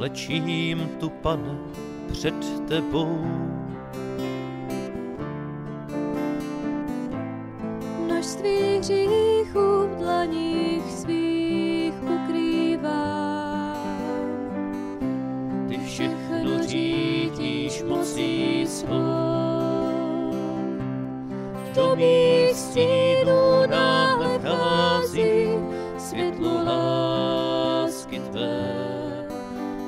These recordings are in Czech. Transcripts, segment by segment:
klečím tu, Pane, před tebou. Množství hříchů v dlaních svých ukrývám. Ty všechno řídíš mocí svou. Do mých stínů náhle vchází světlo lásky tvé.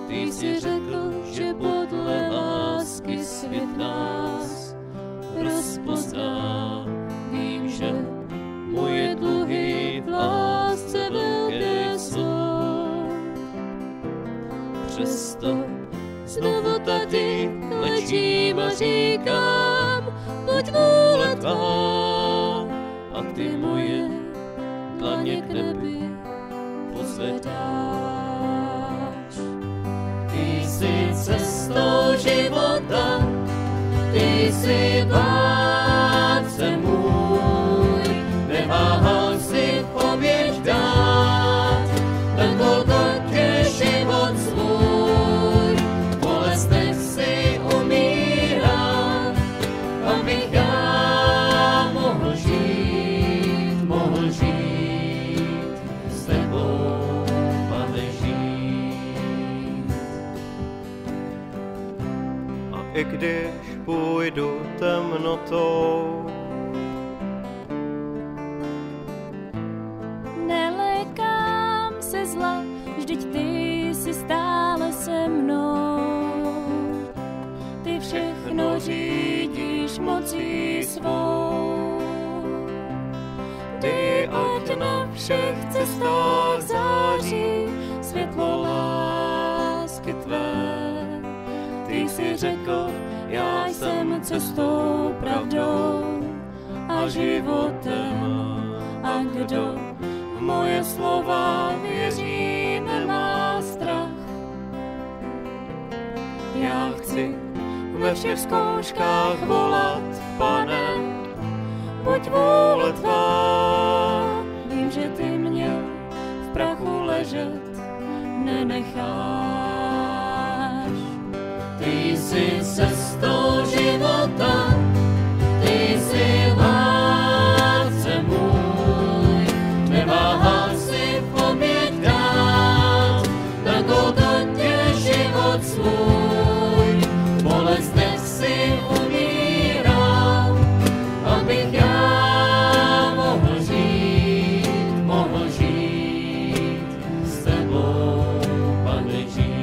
Ty jsi řekl, že podle lásky svět nás rozpozná. Vím, že moje dluhy v lásce velké jsou. Přesto znovu tady klečím a říkám, buď vůle tvá, a ty moje dlaně k nebi pozvedáš. Ty jsi cestou života, ty jsi vládce můj, neváhal si oběť dát, na Golgotě život svůj, v bolestech si umíral, abych já mohl žít s tebou, Pane, žít. A i když půjdu temnotou, nelekám se zla, vždyť ty jsi stále se mnou. Ty všechno řídíš mocí svou. Ty ať na všech cestách září světlo lásky tvé. Ty jsi řekl, já jsem cestou, pravdou a životem. A kdo v moje slova věří, nemá strach. Já chci ve všech zkouškách volat, Pane, buď vůle tvá. Vím, že ty mě v prachu ležet nenecháš. Ty jsi cestou života, ty jsi vládce můj, neváhal si oběť dát, na Golgotě život svůj, v bolestech si umíral, abych já mohl žít s tebou, Pane, žít.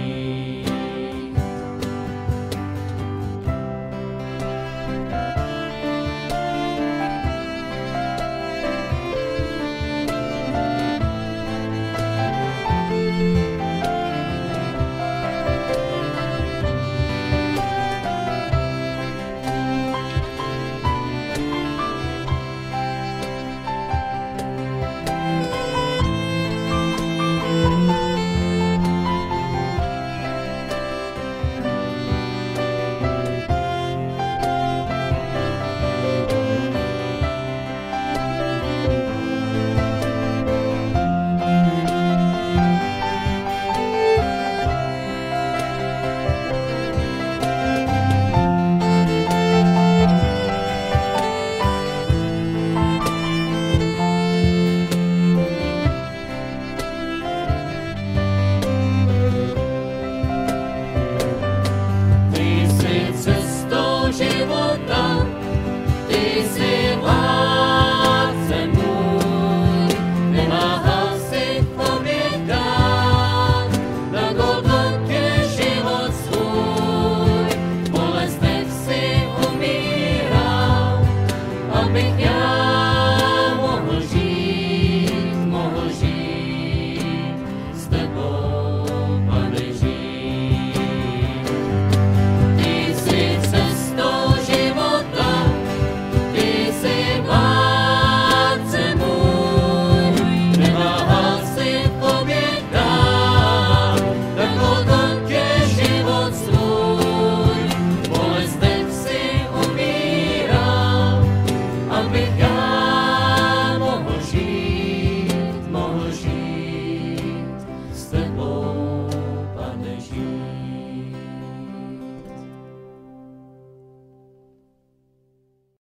Života, ty jsi vládce můj, neváhal si oběť dát, na Golgotě život svůj, v bolestech si umíral, abych já